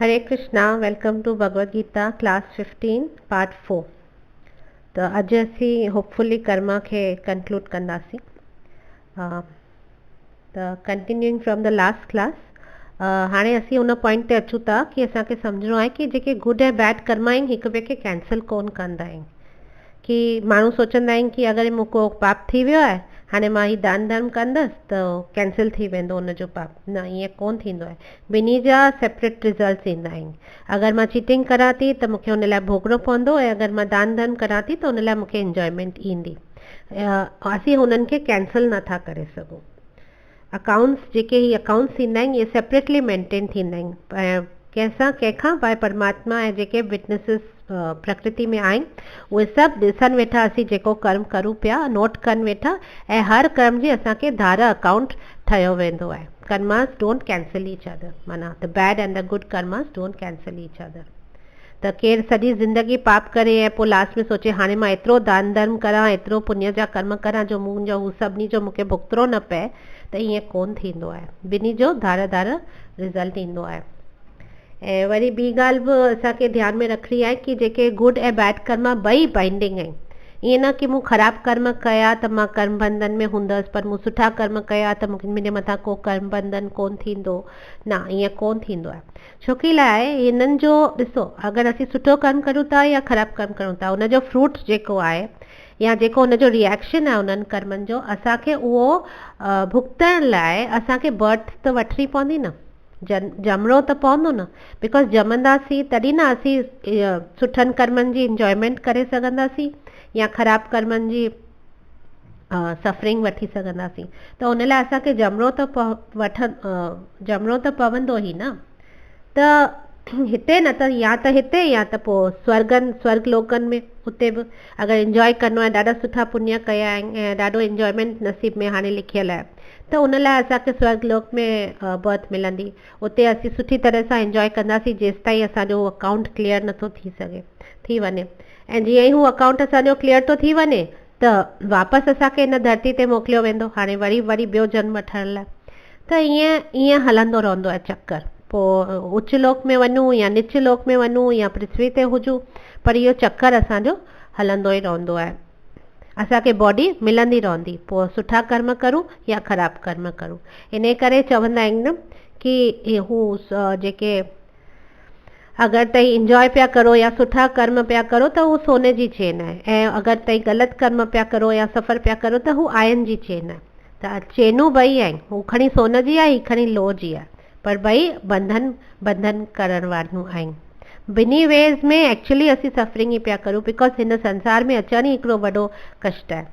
Hare Krishna welcome to Bhagavad Gita class 15 part 4। तो अॼु असीं होपफुली कर्मा खे कंक्लूड कंदासीं। त continuing from the last class हाणे असीं उन पॉइंट ते अचूं था कि असांखे सम्झणो आहे कि जेके गुड ऐं बैड कर्मा आहिनि हिक ॿिए खे कैंसिल कोन कंदा आहिनि। कि माण्हू सोचंदा आहिनि कि अगरि मूंखे पाप थी वियो आहे, हाणे मां ही दान धर्म कंदसि त कैंसिल थी वेंदो उनजो पाप। न, ईअं कोन थींदो आहे। ॿिन्ही जा सेपरेट रिज़ल्ट्स ईंदा आहिनि। अगरि मां चीटिंग करां थी त मूंखे उन लाइ भोगणो पवंदो, ऐं अगरि मां दान धर्म करां थी त उन लाइ मूंखे इंजॉयमेंट ईंदी। असीं हुननि खे कैंसिल नथा करे सघूं। अकाउंट्स जेके ही अकाउंट्स थींदा आहिनि इहे सेपरेटली मेंटेन थींदा आहिनि कंहिंसां कंहिंखां बाय परमात्मा। ऐं जेके विटनेसिस प्रकृति में आहिनि उहे सभु ॾिसनि वेठा असीं जेको कर्म करूं पिया, नोट कनि वेठा, ऐं हर कर्म जी असांखे धारा अकाउंट ठहियो वेंदो आहे। Karmas don't cancel each other, माना the bad and the good karmas don't cancel each other. त केरु सॼी ज़िंदगी पाप करे ऐं पोइ लास्ट में सोचे हाणे मां एतिरो दान धर्म करां, एतिरो पुण्य जा कर्म करां जो मुंहिंजो हू सभिनी जो मूंखे भुगतणो न पए, त ईअं कोन थींदो आहे। ॿिन्ही जो धार धार रिज़ल्ट ईंदो आहे। ऐं वरी ॿी ॻाल्हि बि असांखे ध्यानु में रखणी आहे कि जेके गुड ऐं बैड कर्म ॿई बाइंडिंग आहिनि। ईअं न कि मूं ख़राबु कर्म कया त मां कर्म बंधन में हूंदसि, पर मूं सुठा कर्म कया त मूंखे मुंहिंजे मथां को कर्म बंधन कोन थींदो। न, ईअं कोन थींदो आहे। छोकी लाइ हिननि जो ॾिसो, अगरि असीं सुठो कर्म करूं था या ख़राबु कर्म करूं था, उनजो फ्रूट जेको आहे या जेको उनजो रिएक्शन आहे उन्हनि कर्मनि जो, असांखे उहो भुगतण लाइ असांखे बर्थ त वठणी पवंदी न, ॼमिणो त पवंदो न। बिकॉज ॼमंदासीं तॾहिं न असीं सुठनि कर्मनि जी इंजॉयमेंट करे सघंदासीं या ख़राबु कर्मनि जी सफरिंग वठी सघंदासीं। त उन लाइ असांखे ॼमिणो त पवंदो ई न। त हिते न त या त हिते या त पोइ स्वर्ग लोकनि में, उते बि अगरि इंजॉय करिणो आहे, ॾाढा सुठा पुण्य कया आहिनि ऐं ॾाढो इंजॉयमेंट नसीब में हाणे लिखियलु आहे, त उन लाइ असांखे स्वर्ग लोक में बर्थ मिलंदी। उते असीं सुठी तरह सां इंजॉय कंदासीं जेसि ताईं असांजो अकाउंट क्लियर नथो थी वञे। ऐं जीअं ई हू अकाउंट असांजो क्लियर थो थी वञे त वापसि असांखे हिन धरती ते मोकिलियो वेंदो, हाणे वरी ॿियो जन्म वठण लाइ। त ईअं हलंदो रहंदो आहे चक्कर। पोइ उच्च लोक में वञूं या निच लोक में वञूं या पृथ्वी ते हुजूं, पर इहो चक्कर असांजो हलंदो ई रहंदो आहे। असांखे बॉडी मिलंदी रहंदी, पोइ सुठा कर्म करूं या ख़राबु कर्म करूं। इन करे चवंदा आहिनि न कि हू जेके अगरि तव्हीं इंजॉय पिया करो या सुठा कर्म पिया करो त हू सोने जी चेन आहे, ऐं अगरि तव्हीं ग़लति कर्म पिया करो या सफ़र पिया करो त हू आयन जी चेन आहे। त चेनूं ॿई आहिनि, हू खणी सोन जी आहे, ही खणी लोह जी आहे, पर ॿई बंधन करण वारियूं आहिनि। ॿिन्ही वेज़ में एक्चुअली असीं सफरिंग ई पिया करूं, बिकॉज हिन संसार में अचण ई हिकिड़ो वॾो कष्ट आहे।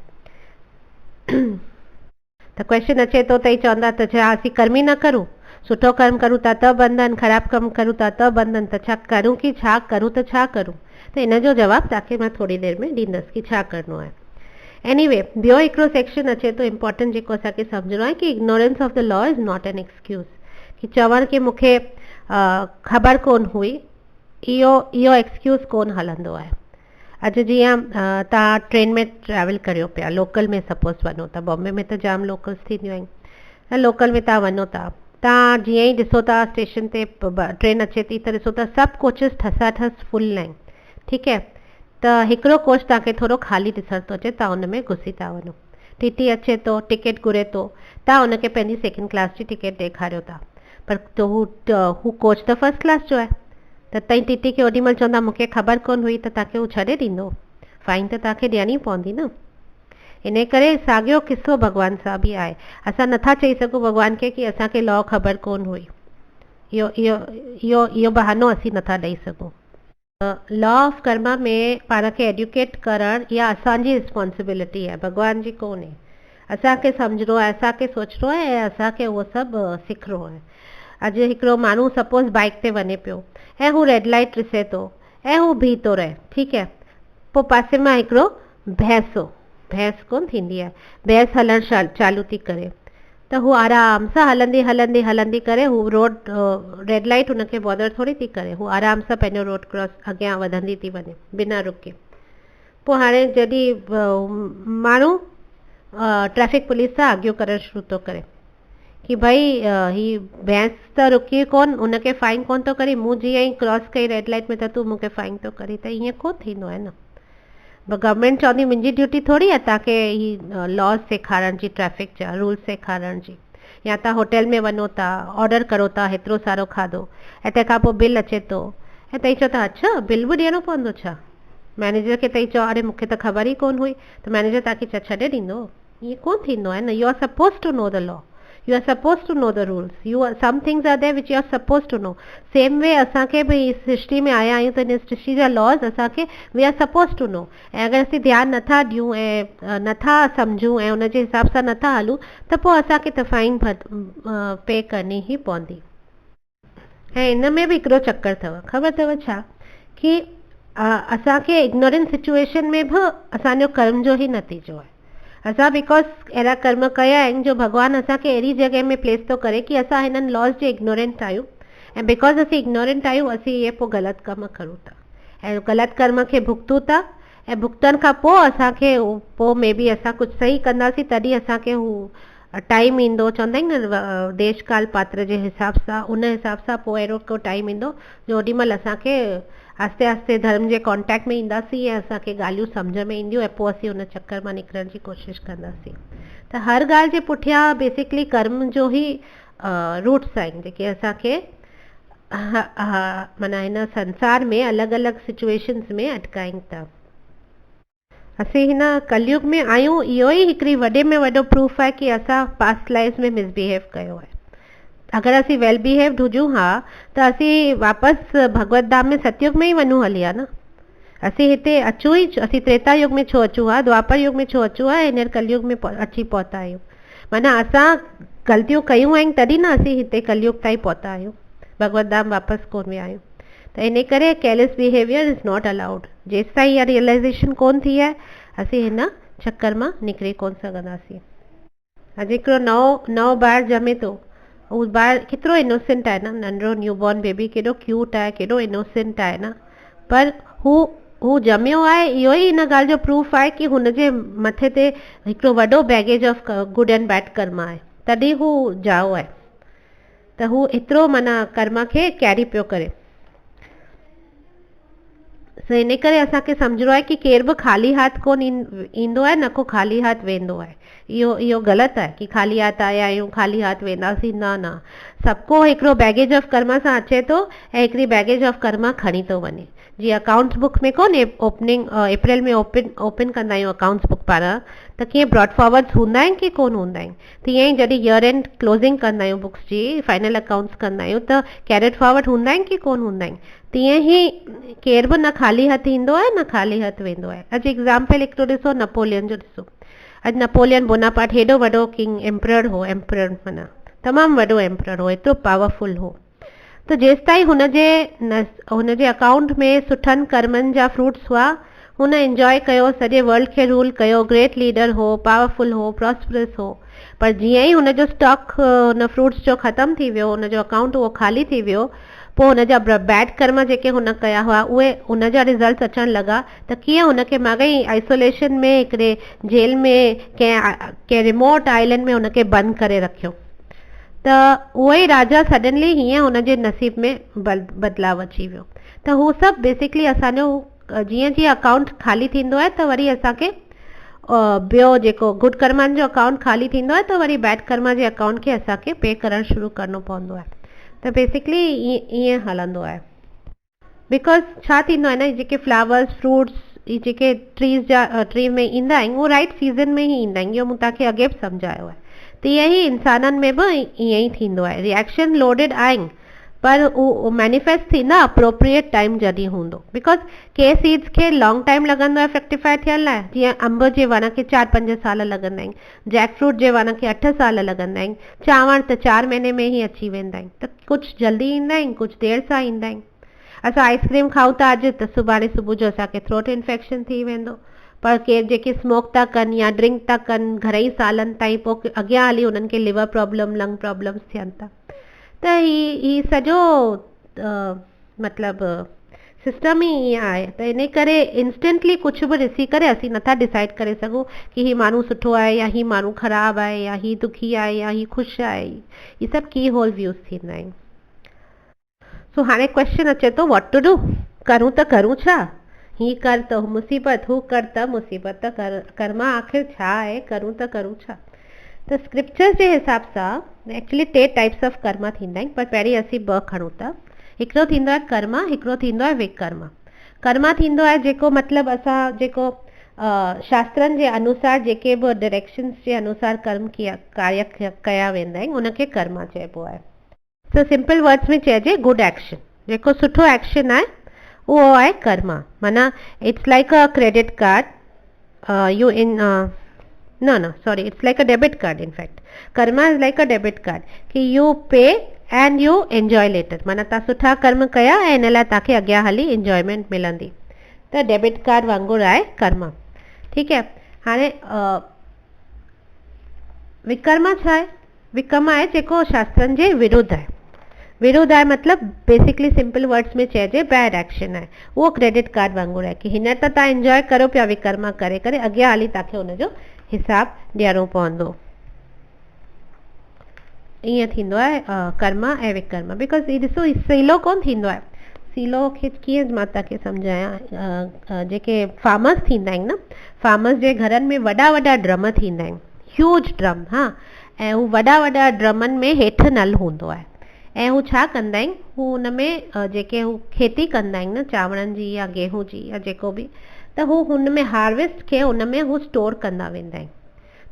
त क्वेश्चन अचे थो, तई चवंदा त छा असीं कर्म ई न करूं? सुठो कर्म करूं था त बंधन, ख़राबु कमु करूं था त बंधन, त छा करूं कि छा करूं त छा करूं? त इन जो जवाबु तव्हांखे मां थोरी देरि में ॾींदसि कि छा करिणो आहे। एनीवे, ॿियो हिकिड़ो सेक्शन अचे थो इम्पॉर्टेंट, जेको असांखे सम्झणो आहे कि ignorance of the law is not an excuse. कि चवणु कि मूंखे ख़बर कोन हुई, इहो एक्सक्यूज़ कोन हलंदो आहे। अॼु जीअं तव्हां ट्रेन में ट्रैवल करियो पिया, लोकल में सपोज़ वञो था, बॉम्बे में त जाम लोकल्स थींदियूं आहिनि, ऐं लोकल में तव्हां वञो था, तव्हां जीअं ई ॾिसो था स्टेशन ते ट्रेन अचे थी त ॾिसो था सभु कोचिस ठसाठस फुल आहिनि। ठीकु आहे, त हिकिड़ो कोच तव्हांखे थोरो ख़ाली ॾिसण थो अचे, तव्हां हुन में घुसी था वञो। टीटी अचे थो, टिकट घुरे थो, तव्हां हुनखे पंहिंजी सेकेंड क्लास जी टिकट ॾेखारियो था, पर हू कोच त फर्स्ट क्लास जो आहे। त तव्हीं टीटी खे ओॾी महिल चवंदा मूंखे ख़बर कोन हुई, त तव्हांखे हू छॾे ॾींदो? फाइन त तव्हांखे ॾियणी पवंदी न। इन करे साॻियो किस्सो भॻवान सां बि आहे। असां नथा चई सघूं भॻवान खे कि असांखे लॉ ख़बर कोन हुई, इहो बहानो असीं नथा ॾेई सघूं। लॉ ऑफ कर्मा में पाण खे एडुकेट करणु इहा असांजी रिस्पॉन्सिबिलिटी आहे, भॻवान जी कोन्हे। असांखे सम्झणो आहे, असांखे सोचणो आहे ऐं असांखे उहो सभु सिखणो आहे। अॼु हिकिड़ो माण्हू सपोज़ बाइक ते वञे पियो ऐं हू रेड लाइट ॾिसे थो ऐं हू बीह थो रहे, ठीकु आहे, पोइ पासे मां हिकिड़ो भैंस कोन थींदी आहे, भैंस हलणु चालू थी करे, त हू आराम सां हलंदी करे हू रेड लाइट हुनखे बॉदर थोरी थी करे, हू आराम सां पंहिंजो रोड क्रॉस अॻियां वधंदी थी वञे बिना रुके। पोइ हाणे जॾहिं माण्हू ट्रैफिक पुलिस सां आर्ग्यू करणु शुरू थो करे कि भई ही भैंस त रुकी कोन, उनखे फाइन कोन थो करे, मूं जीअं ई क्रॉस कई रेड लाइट में त तूं मूंखे फाइन थो करे, त ईअं कोन थींदो आहे न। गवर्नमेंट चवंदी मुंहिंजी ड्यूटी थोरी आहे तव्हांखे ही लॉस सेखारण जी, ट्रैफिक जा रूल्स सेखारण जी। या तव्हां होटल में वञो था, ऑडर करो था हेतिरो सारो खाधो, ऐं तंहिंखां पोइ बिल अचे थो, ऐं तव्हीं चओ था अच्छा बिल बि ॾियणो पवंदो छा? मैनेजर खे तव्हीं चओ अरे मूंखे त ख़बर ई कोन हुई, त मैनेजर तव्हांखे छा छॾे ॾींदो? ईअं कोन थींदो आहे न। You are suppose to know the law, you are suppose to know the rules, you are some things are there which you are suppose to know. Same way असांखे बि इस हिस्ट्री में आया आहियूं त इन हिस्ट्री जा laws असांखे we are suppose to know. ऐं अगरि असीं ध्यानु नथा ॾियूं ऐं नथा सम्झूं ऐं उनजे हिसाब सां नथा हलूं त पोइ असांखे त फाइन पे करणी ई पवंदी। ऐं इन में बि हिकिड़ो चक्कर अथव, ख़बर अथव छा, कि असांखे इग्नोरेंट सिचुएशन में बि असांजो कर्म जो ई नतीजो आहे। असां बिकॉज अहिड़ा कर्म कया आहिनि जो भॻवानु असांखे अहिड़ी जॻह में प्लेस थो करे कि असां हिननि लॉस जे इग्नोरेंट आहियूं, ऐं बिकॉज असीं इग्नोरेंट आहियूं असीं इहे पोइ ग़लति कम करूं था ऐं ग़लति कर्म खे भुगतूं था, ऐं भुगतण खां पोइ असांखे पोइ में बि असां कुझु सही कंदासीं तॾहिं असांखे हू टाइम ईंदो, चवंदा आहिनि न देश काल पात्र जे हिसाब सां, उन हिसाब सां पोइ अहिड़ो को टाइम ईंदो जो ओॾीमहिल असांखे आस्ते आस्ते धर्म जे कॉन्टेक्ट में ईंदासीं ऐं असांखे ॻाल्हियूं सम्झ में ईंदियूं ऐं पोइ असीं उन चक्कर मां निकिरण जी कोशिशि कंदासीं। त हर ॻाल्हि जे पुठियां बेसिकली कर्म जो ई रूट्स आहिनि जेके असांखे माना हिन संसार में अलॻि अलॻि सिचुएशन्स में अटकाइनि था। असीं हिन कलयुग में आहियूं, इहो ई हिकिड़ी वॾे में वॾो प्रूफ आहे कि असां पास्ट लाइफ में मिसबिहेव कयो आहे। अगरि असीं वेल बिहेव्ड हुजूं हा त असीं वापसि भगवत धाम में सतयुग में ई वञूं हली आहे न। असीं हिते अचूं ई, असीं त्रेता युग में छो अचूं हा, द्वापर युग में छो अचूं आहे, हींअर कलयुग में अची पहुता आहियूं। माना असां ग़लतियूं कयूं आहिनि तॾहिं न असीं हिते कलयुग ताईं पहुता आहियूं, भगवत धाम वापसि कोन विया आहियूं। त इन करे careless behaviour is not allowed. जेसि ताईं इहा रियलाइज़ेशन कोन थी आहे असीं हिन चक्कर मां निकिरी कोन सघंदासीं। अॼु हिकिड़ो नओ ॿार ॼमे थो, उहो ॿार केतिरो इनोसेंट आहे न, नंढड़ो न्यूबॉर्न बेबी केॾो क्यूट आहे, केॾो इनोसेंट आहे न, पर हू ॼमियो आहे, इहो ई इन ॻाल्हि जो प्रूफ आहे कि हुनजे मथे ते हिकिड़ो वॾो baggage of good and bed कर्म आहे, तॾहिं हू ॼाओ आहे। त हू एतिरो माना कर्म खे कैरी पियो करे। इन करे असांखे सम्झणो आहे कि केर बि ख़ाली हाथ कोन ईंदो आहे, न को ख़ाली हाथ वेंदो आहे। इहो ग़लति आहे कि ख़ाली हाथ आया आहियूं ख़ाली हाथ वेंदासीं, न। सभु को हिकिड़ो बैगेज ऑफ कर्म सां अचे थो ऐं हिकिड़ी बैगेज ऑफ कर्म खणी थो वञे। जीअं अकाउंट्स बुक में कोन ओपनिंग अप्रैल में ओपन कंदा आहियूं अकाउंट्स बुक पारां, त कीअं ब्रॉड फॉरवर्ड्स हूंदा आहिनि कि कोन हूंदा आहिनि। तीअं ई जॾहिं ईयर एंड क्लोज़िंग कंदा आहियूं बुक्स जी, फाइनल अकाउंट्स कंदा आहियूं, त कैरेट फॉरवर्ड हूंदा आहिनि कि कोन हूंदा आहिनि। तीअं ई केर बि न ख़ाली हथ ईंदो आहे न ख़ाली हथ वेंदो आहे। अॼु एग्ज़ाम्पल हिकिड़ो ॾिसो नपोलियन जो ॾिसो। अॼु नपोलियन बोनापार्ट हेॾो वॾो किंग एम्परर हो, एम्परर माना तमामु वॾो एम्परर हो, एतिरो पावरफुल हो। त जेसि ताईं हुनजे अकाउंट में सुठनि कर्मनि जा फ्रूट्स हुआ, हुन एंजॉय कयो, सॼे वर्ल्ड खे रूल कयो, ग्रेट लीडर हो, पावरफुल हो, प्रॉस्परस हो। पर जीअं ई हुनजो स्टॉक हुन फ्रूट्स जो ख़तमु थी वियो, हुनजो अकाउंट उहो ख़ाली थी वियो, पोइ हुनजा बैड कर्म जेके हुन कया हुआ उहे हुनजा रिज़ल्ट अचणु लॻा। त कीअं हुनखे माॻई आइसोलेशन में हिकिड़े जेल में कंहिं रिमोट आइलैंड में हुनखे बंदि करे रखियो। त उहो ई राजा सडनली हीअं हुनजे नसीब में बदलाव अची वियो। त हू सभु बेसिकली असांजो जीअं जीअं अकाउंट ख़ाली थींदो आहे त वरी असांखे ॿियो जेको गुड कर्मनि जो अकाउंट ख़ाली थींदो आहे त वरी बैड कर्म जे अकाउंट खे असांखे पे करणु शुरू करिणो पवंदो आहे। त बेसिकली ईअं हलंदो आहे। बिकॉज छा थींदो आहे न, जेके फ्लावर्स फ्रूट्स ई जेके ट्री में ईंदा आहिनि उहो राइट सीज़न में ई ईंदा आहिनि। इहो मूं तव्हांखे अॻे बि सम्झायो आहे। तीअं ई इंसाननि में बि ईअं ई थींदो आहे। रिएक्शन लोडेड आहिनि पर उहो मैनिफेस्ट थींदा अप्रोप्रिएट टाइम जॾहिं हूंदो। बिकॉज के सीड्स खे लॉन्ग टाइम लॻंदो आहे फ्रैक्टिफाई थियण लाइ। जीअं अंब जे वण खे 4-5 साल लॻंदा आहिनि, जैक फ्रूट जे वण खे 8 साल लॻंदा आहिनि, चांवर त 4 महीने में ई अची वेंदा आहिनि। त कुझु जल्दी ईंदा आहिनि, कुझु देरि सां ईंदा आहिनि। असां आइस्क्रीम खाऊं था अॼु त सुभाणे सुबुह जो असांखे थ्रोट इन्फेक्शन थी वेंदो। पर केर जेके स्मोक था कनि या ड्रिंक था कनि घणई सालनि ताईं, पोइ अॻियां हली उन्हनि खे लिवर प्रॉब्लम लंग प्रॉब्लम्स थियनि था। त ही सॼो मतिलबु सिस्टम ई ईअं आहे त इन करे इंस्टेंटली कुझु बि ॾिसी करे असीं नथा डिसाइड करे सघूं की हीउ माण्हू सुठो आहे या हीउ माण्हू ख़राबु आहे या हीउ दुखी आहे या हीउ ख़ुशि आहे। इहे सभु की होल व्यूज़ थींदा आहिनि। सो हाणे क्वेश्चन अचे थो व्हाट टू डू, करूं त करूं छा? ही कर त मुसीबत, हू कर त मुसीबत, त कर्मा आख़िर छा आहे, करूं त करूं छा? त स्क्रिप्चर्स जे हिसाब सां एक्चुअली 3 टाइप्स ऑफ कर्मा थींदा आहिनि, पर पहिरीं असीं 2 खणूं था। हिकिड़ो थींदो आहे कर्मा, हिकिड़ो थींदो आहे विकर्मा। कर्मा थींदो आहे जेको मतिलबु असां जेको शास्त्रनि जे अनुसार जेके बि डायरेक्शन्स जे अनुसार कर्म कार्य कया वेंदा आहिनि उनखे कर्मा चइबो आहे। सो सिंपल वर्ड्स में चइजे गुड एक्शन, जेको सुठो एक्शन आहे उहो आहे कर्मा। माना it's like a credit card you in no sorry, it's like a debit card. In fact, karma is like a debit card कि you pay and you enjoy later। माना तव्हां सुठा कर्म कया ऐं इन लाइ तव्हांखे अॻियां हली इंजॉयमेंट मिलंदी, त डेबिट कार्ड वांगुरु आहे कर्मा। ठीकु आहे। हाणे विकर्मा छा आहे? विकर्मा आहे जेको शास्त्रनि जे विरुद्ध आहे। विरुद्ध आहे मतिलबु बेसिकली सिंपल वर्ड्स में चइजे बैड एक्शन आहे। उहो क्रेडिट कार्ड वांगुरु आहे कि हींअर त तव्हां इंजॉय करो पिया विकर्मा करे करे, अॻियां हली तव्हांखे हुनजो हिसाब ॾियणो पवंदो। ईअं थींदो आहे कर्मा ऐं विकर्मा। बिकॉज़ हीउ ॾिसो सीलो कोन थींदो आहे। सीलो खे कीअं मां तव्हांखे सम्झायां, जेके फार्मर्स थींदा आहिनि न, फार्मर्स जे घरनि में वॾा वॾा ड्रम थींदा आहिनि, ह्यूज ड्रम। हा, ऐं हू वॾा वॾा ड्रमनि में हेठि नल हूंदो आहे ऐं हू छा कंदा आहिनि, हू हुन में जेके हू खेती कंदा आहिनि न चांवरनि जी या गेहूं जी या जेको बि, त हू हुन में हार्वेस्ट खे हुन में हू स्टोर कंदा वेंदा आहिनि।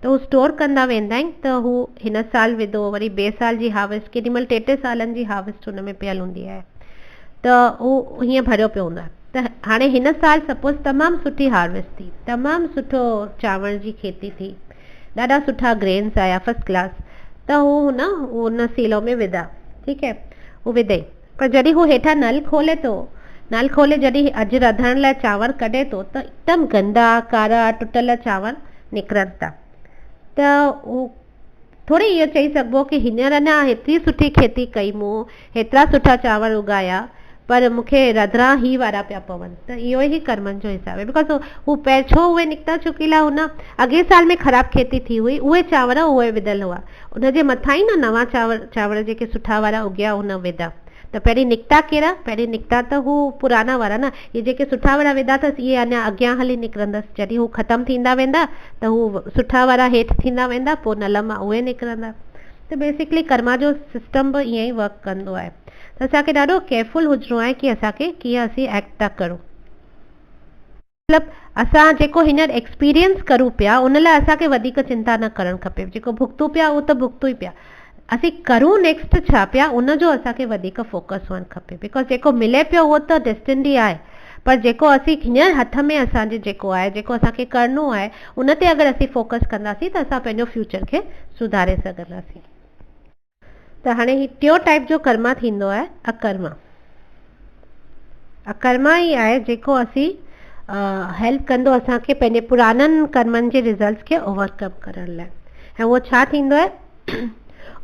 त हू स्टोर कंदा वेंदा आहिनि त हू हिन साल विधो, वरी ॿिए साल जी हार्वेस्ट, केॾी महिल 3-3 सालनि जी हार्वेस्ट हुन में पियल हूंदी आहे, त हू हीअं भरियो पियो हूंदो आहे। त हाणे हिन साल सपोज़ तमामु सुठी हार्वेस्ट थी, तमामु सुठो चांवर जी खेती थी, ॾाढा सुठा ग्रेन्स आया फर्स्ट क्लास, त हू हुन सीलो में विधा। ठीकु आहे, हू विधई, पर जॾहिं हू हेठां नल खोले थो, नल खोले जॾहिं अॼु रधण लाइ चांवर कढे थो त हिकदमु गंदा कारा टुटल चांवर निकिरनि था। त हू थोरी इहो चई सघिबो कि हींअर अञा हेतिरी सुठी खेती कई, मूं हेतिरा सुठा चांवर उगाया, पर मूंखे रधिणा ई वारा पिया पवनि। त इहो ई कर्मनि जो हिसाब आहे। बिकॉज़ हू छो उहे निकिता चुकिला, हुन अॻे साल में ख़राबु खेती थी हुई, उहे चांवर उहे विधल हुआ, उनजे मथां ई न नवां चांवर जेके सुठा वारा उगिया हुन विधा। त पहिरीं निकिता कहिड़ा? पहिरीं निकिता त हू पुराना वारा न, इहे जेके सुठा वारा विधा अथसि इहे अञा अॻियां हली निकिरंदसि। जॾहिं हू ख़तमु थींदा वेंदा त हू सुठा वारा हेठि थींदा वेंदा, पोइ नल मां उहे निकिरंदा। त बेसिकली कर्मा जो सिस्टम बि ईअं ई वर्क कंदो आहे। त असांखे ॾाढो केयरफुल हुजिणो आहे कि असांखे कीअं असीं एक्ट था करूं। मतिलबु असां जेको हींअर एक्सपीरियंस करूं पिया उन लाइ असांखे वधीक चिंता न करणु खपे। जेको भुगतूं पिया उहो त भुगतूं ई पिया, असीं करूं नेक्स्ट छा पिया उनजो असांखे वधीक फोकस हुअणु खपे। बिकॉज़ जेको मिले पियो उहो त डेस्टिनी आहे, पर जेको असीं हींअर हथ में असांजे जेको आहे, जेको असांखे करिणो आहे, उन ते अगरि असीं फोकस कंदासीं त असां पंहिंजो फ्यूचर खे सुधारे सघंदासीं। त हाणे ही टियों टाइप जो कर्मा थींदो आहे अकर्मा। अकर्मा ई आहे जेको असीं हेल्प कंदो असांखे पंहिंजे पुराननि कर्मनि जे रिज़ल्ट्स खे ओवरकम करण लाइ। ऐं उहो छा थींदो आहे?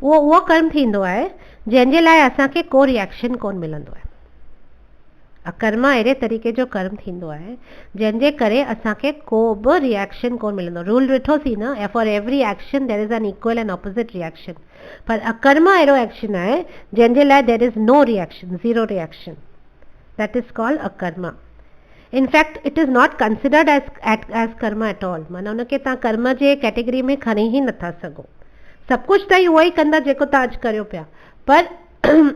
उहो कर्म थींदो आहे जंहिंजे लाइ असांखे को रिएक्शन कोन मिलंदो आहे। अकर्मा अहिड़े तरीक़े जो कर्म थींदो आहे जंहिंजे करे असांखे को बि रिएक्शन कोन मिलंदो। रूल ॾिठोसीं न, for every action there is an equal and opposite reaction. पर अकर्मा अहिड़ो एक्शन आहे जंहिंजे लाइ there is no reaction, zero reaction. That is called akarma. In fact it is not considered as karma at all. माना उनखे तव्हां कर्म जे कैटेगरी में खणी ई नथा सघो। सभु कुझु त उहो ई कंदा जेको तव्हां अॼु करियो पिया, पर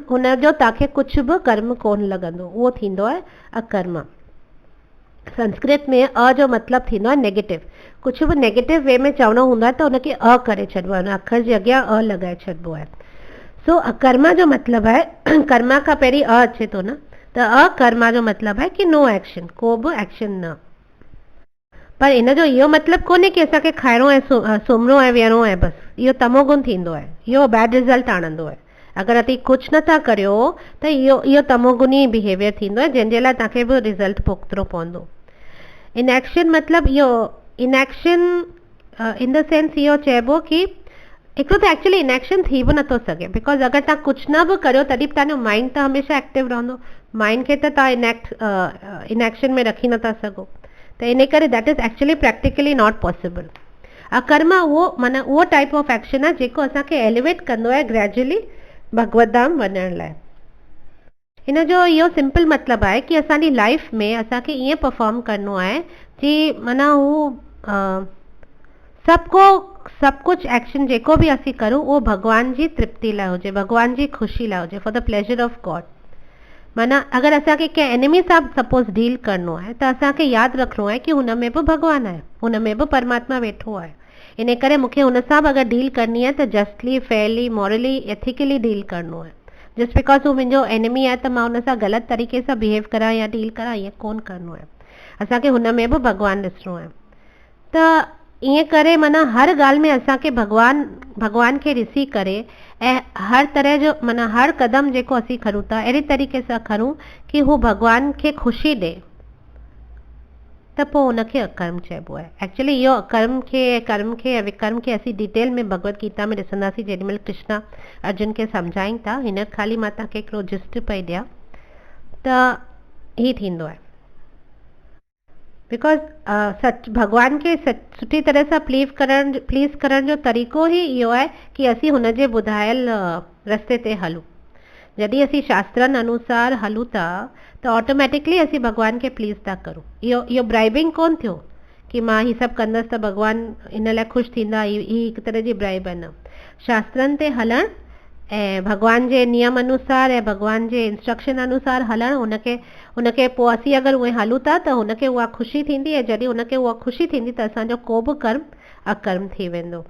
हुनजो तव्हांखे कुझु बि कर्म कोन लॻंदो, उहो थींदो आहे अकर्मा। संस्कृत में अ जो मतिलबु थींदो आहे नेगेटिव। कुझु बि नेगेटिव वे में चवणो हूंदो आहे त उनखे अ करे छॾिबो आहे, उन अखर जे अॻियां अ लॻाए छॾिबो आहे। सो अकर्मा जो मतिलबु आहे, कर्मा खां पहिरीं अ अचे थो न, त अकर्मा जो मतिलबु आहे कि नो एक्शन, को बि एक्शन न। पर इन जो इहो मतिलबु कोन्हे कि असांखे खाइणो ऐं सुम्हणो ऐं वेहणो आहे बसि। इहो तमोगुण थींदो आहे, इहो बैड रिज़ल्ट आणंदो आहे। अगरि असीं कुझु नथा करियो त इहो तमोगुनी बिहेवियर थींदो आहे जंहिंजे लाइ तव्हांखे बि रिज़ल्ट भुगतणो पवंदो। इनएक्शन मतिलबु इहो इनएक्शन इन द सेंस इहो चइबो कि हिकिड़ो त एक्चुअली इनएक्शन थी बि नथो सघे, बिकॉज अगरि तव्हां कुझु न बि करियो तॾहिं बि तव्हांजो माइंड त हमेशह एक्टिव रहंदो। माइंड खे त तव्हां इनएक्शन में रखी नथा सघो, त इन करे that is actually practically not possible. अकर्मा उहो माना उहो टाइप ऑफ एक्शन आहे जेको असांखे एलिवेट कंदो आहे ग्रेजुअली भगवत धाम वञण लाइ। हिन जो इहो सिंपल मतिलबु आहे कि असांजी लाइफ में असांखे ईअं परफॉर्म करिणो आहे कि माना हू सभु कुझु एक्शन जेको बि असीं करूं उहो भॻवान जी तृप्ति लाइ हुजे, भॻवान जी ख़ुशी लाइ हुजे, for the pleasure of God. माना अगरि असांखे कंहिं एनिमी सां सपोज़ डील करिणो आहे त असांखे यादि रखिणो आहे कि हुन में बि भॻवानु आहे, हुन में बि परमात्मा वेठो आहे। इन करे मूंखे हुन सां बि अगरि डील करणी आहे त justly, Fairlie, morally, ethically deal करिणो आहे। जस्ट बिकॉज हू मुंहिंजो एनिमी आहे त मां हुन सां ग़लति तरीक़े सां बिहेव करां या डील करां, ईअं कोन करिणो आहे। असांखे हुन में बि भॻवानु ॾिसणो आहे। त ईअं करे माना हर ॻाल्हि में असांखे भॻवान खे ॾिसी करे ऐं हर तरह जो माना हर क़दम जेको असीं खणूं था अहिड़े तरीक़े सां खणूं कि हू भॻवान खे ख़ुशी ॾे, त पोइ हुनखे अकर्म चइबो आहे। एक्चुअली इहो कर्म खे ऐं विकर्म खे असीं डिटेल में भगवत गीता में ॾिसंदासीं जेॾीमहिल कृष्णा अर्जुन खे सम्झाइनि था। हिन ख़ाली मां तव्हांखे हिकिड़ो जिस्ट पई ॾियां त ही थींदो आहे। बिकॉज भॻवान खे सुठी तरह सां प्लीज़ करण जो तरीक़ो ई इहो आहे कि असीं हुन जे ॿुधायल रस्ते ते हलूं। जॾहिं असीं शास्त्रनि अनुसार हलूं था त ऑटोमेटिकली असीं भॻवान खे प्लीज़ था करूं। इहो ब्राइबिंग कोन थियो कि मां हीअ सभु कंदसि त भॻवान इन लाइ ख़ुशि थींदा, ही हिकु तरह जी ब्राइब आहे। न, शास्त्रनि ते हलणु ऐं भॻवान जे नियम अनुसार ऐं भॻवान जे इंस्ट्रक्शन अनुसार हलणु, हुनखे पोइ असीं अगरि उहे हलूं था त हुनखे उहा ख़ुशी थींदी, ऐं जॾहिं हुनखे उहा ख़ुशी थींदी त असांजो को बि कर्म अकर्म थी वेंदो।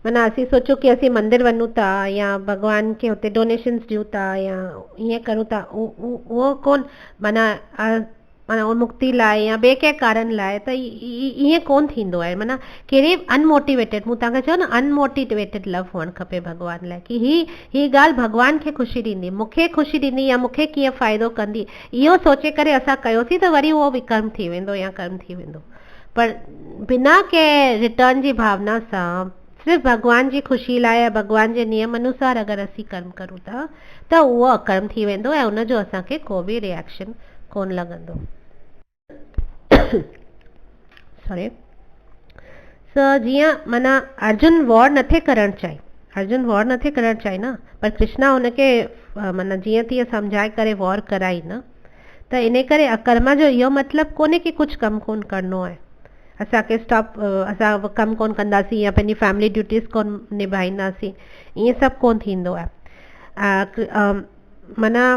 माना असीं सोचो कि असीं मंदिर वञूं था या भॻवान खे हुते डोनेशन्स ॾियूं था या ईअं करूं था, उहो कोन माना मुक्ति लाइ या ॿिए कंहिं कारण लाइ, त ईअं कोन थींदो आहे। माना कहिड़ी अनमोटिवेटेड, मूं तव्हांखे चयो न अनमोटिवेटेड लव हुअणु खपे भॻवान लाइ, कि ही ॻाल्हि भॻवान खे ख़ुशी ॾींदी, मूंखे ख़ुशी ॾींदी या मूंखे कीअं फ़ाइदो कंदी, इहो सोचे करे असां कयोसीं त वरी उहो विकर्म थी वेंदो या कर्म थी वेंदो। पर बिना कंहिं रिटर्न जी भावना सां सिर्फ़ु भॻवान जी ख़ुशी लाइ या भॻवान जे नियम अनुसार अगरि असीं कर्म करूं था त उहो अकर्म थी वेंदो ऐं उनजो असांखे को बि रिएक्शन कोन लॻंदो। सॉरी। जीअं माना अर्जुन वॉर नथे करणु चाहे न, पर कृष्णा हुनखे माना जीअं तीअं सम्झाए करे वॉर कराई न, त इन करे अकर्मा जो इहो मतिलबु कोन्हे कि कुझु कमु कोन करिणो आहे, असांखे असां कमु कोन कंदासीं या पंहिंजी फैमिली ड्यूटीज़ कोन निभाईंदासीं, ईअं सभु कोन थींदो आहे। माना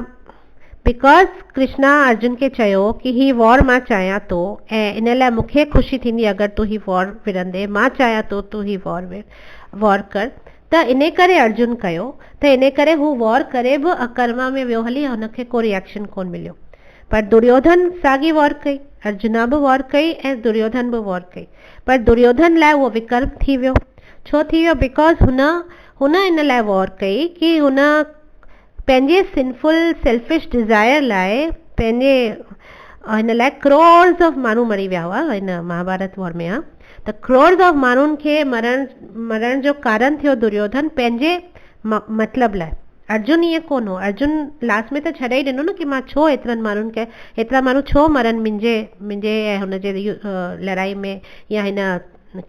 बिकॉज कृष्णा अर्जुन खे चयो कि ही वॉर मां चाहियां थो ऐं इन लाइ मूंखे ख़ुशी थींदी अगरि तूं ही वॉर विड़ंदे, मां चाहियां थो तूं ही वॉर कर, त इन करे अर्जुन कयो, त इन करे हू वॉर करे बि अकर्मा में वियो हली, हुनखे को रिएक्शन कोन मिलियो। पर दुर्योधन साॻी वॉर कई, अर्जुना बि वॉर कई ऐं दुर्योधन बि वॉर कई, पर दुर्योधन लाइ उहो विकल्प थी वियो। छो थी वियो? बिकॉज हुन इन लाइ वॉर कई कि हुन पंहिंजे सिंफुल सेल्फिश डिज़ायर लाइ पंहिंजे हिन लाइ क्रोर्स ऑफ माण्हू मरी विया हुआ हिन महाभारत वॉर में। आहे त क्रोर्स ऑफ माण्हुनि खे मरण जो कारण थियो दुर्योधन पंहिंजे मतिलब लाइ। अर्जुन ईअं कोन हो, अर्जुन लास्ट में त छॾे ई ॾिनो न कि मां छो एतिरा माण्हू छो मरनि मुंहिंजे ऐं हुनजे लड़ाई में या हिन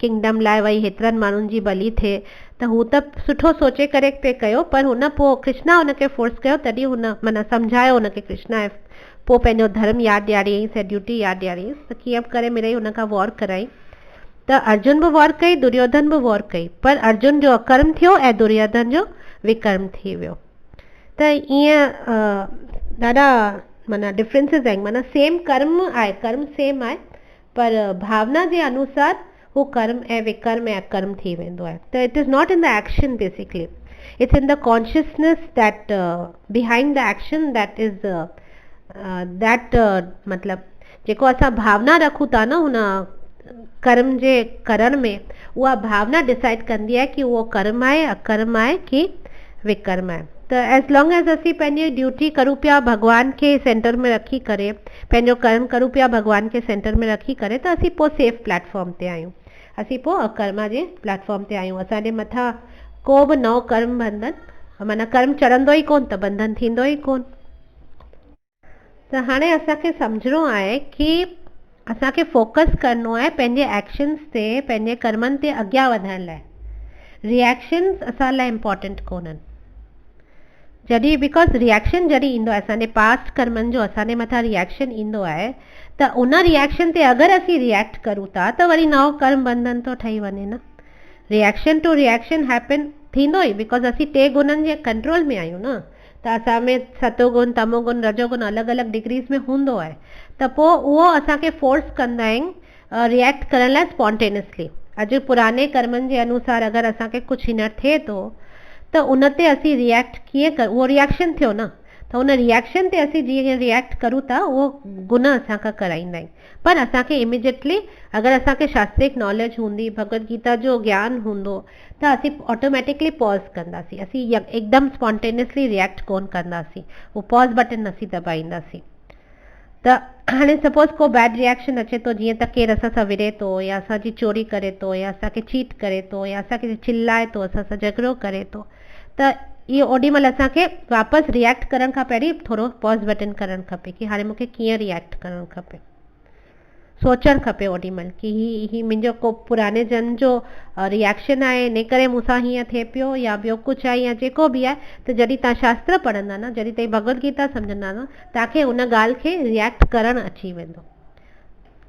किंगडम लाइ वई हेतिरनि माण्हुनि जी बली थिए, त हू त सुठो सोचे करे पे कयो, पर हुन पोइ कृष्णा हुनखे फोर्स कयो, तॾहिं हुन माना सम्झायो हुनखे कृष्णा, पोइ पंहिंजो धर्म यादि ॾियारियईंसि ऐं ड्यूटी यादि ॾियारियईंसि, त कीअं करे मिड़ई हुन खां वॉर कराई। त अर्जुन बि वॉर कई, दुर्योधन बि वॉर कई, पर अर्जुन जो अकर्म थियो ऐं दुर्योधन जो विकर्म थी वियो। त ईअं ॾाढा माना डिफरेंसिस आहिनि, माना सेम कर्म सेम आहे, पर भावना जे अनुसार हू कर्म ऐं विकर्म ऐं अकर्म थी वेंदो आहे। त it is not in the action basically, it's in the consciousness that behind the action that is that मतिलबु जेको असां भावना रखूं था न हुन कर्म जे करण में, उहा भावना डिसाइड कंदी आहे कि उहो कर्म आहे, अकर्म आहे कि विकर्म आहे। त एज़ लॉन्ग एज़ असीं पंहिंजी ड्यूटी करूं पिया भॻवान खे सेंटर में रखी करे, पंहिंजो कर्म करूं पिया भॻवान खे सेंटर में रखी करे, त असीं पोइ सेफ प्लेटफॉर्म ते आहियूं। असीं पोइ अकर्मा जे प्लेटफॉर्म ते आहियूं। असांजे मथां को बि नओं कर्म बंधन माना कर्म चढ़ंदो ई कोन त बंधन थींदो ई कोन। त हाणे असांखे सम्झणो आहे कि असांखे फोकस करिणो आहे पंहिंजे एक्शन्स ते, पंहिंजे कर्मनि ते अॻियां वधण लाइ। रिएक्शन्स असां लाइ इम्पॉर्टेंट कोन्हनि। जॾहिं बिकॉज़ रिएक्शन जॾहिं ईंदो आहे असांजे पास्ट कर्मनि जो असांजे मथां रिएक्शन ईंदो आहे त उन रिएक्शन ते अगरि असीं रिएक्ट करूं था त वरी नओं कर्म बंधन थो ठही वञे न। रिएक्शन टू रिएक्शन हैपन थींदो ई बिकॉज़ असीं टे गुणनि जे कंट्रोल में आहियूं न। त असां में सतोगुण, तमोगुण, रजोगुण अलॻि अलॻि डिग्रीज़ में हूंदो आहे त पोइ उहो असांखे फोर्स कंदा आहिनि रिएक्ट करण लाइ स्पॉन्टेनियसली। अॼु पुराने कर्मनि जे अनुसार अगरि असांखे कुझु हींअर थिए थो त उन ते असीं रिएक्ट कीअं कर, उहो रिएक्शन थियो न, त उन रिएक्शन ते असीं जीअं रिएक्ट करूं था उहो गुण असांखां कराईंदा आहिनि। पर असांखे इमिजिएटली अगरि असांखे शास्त्रिक नॉलेज हूंदी, भगवत गीता जो ज्ञान हूंदो त असीं ऑटोमेटिकली पॉज़ कंदासीं। असीं हिकदमि स्पॉन्टेनियसली रिएक्ट कोन कंदासीं, उहो पॉज़ बटन असीं दबाईंदासीं। त हाणे सपोज़ को बैड रिएक्शन अचे थो, जीअं त केरु असां सां विड़े थो या असांजी चोरी करे थो या असांखे चीट करे थो या असांखे चिल्लाए थो, असां सां झगड़ो करे थो, त इहो ओॾीमहिल असांखे वापसि रिएक्ट करण खां पहिरीं थोरो पॉज़ बटन करणु खपे कि हाणे मूंखे कीअं रिएक्ट करणु खपे। सोचणु खपे ओॾीमहिल कि ही मुंहिंजो को पुराने जन्म जो रिएक्शन आहे, इन करे मूंसां हीअं थिए पियो या ॿियो कुझु आहे या जेको बि आहे। त जॾहिं तव्हां शास्त्र पढ़ंदा न, जॾहिं तव्हां भगवत गीता सम्झंदा न, तव्हांखे उन ॻाल्हि खे रिएक्ट करणु अची वेंदो।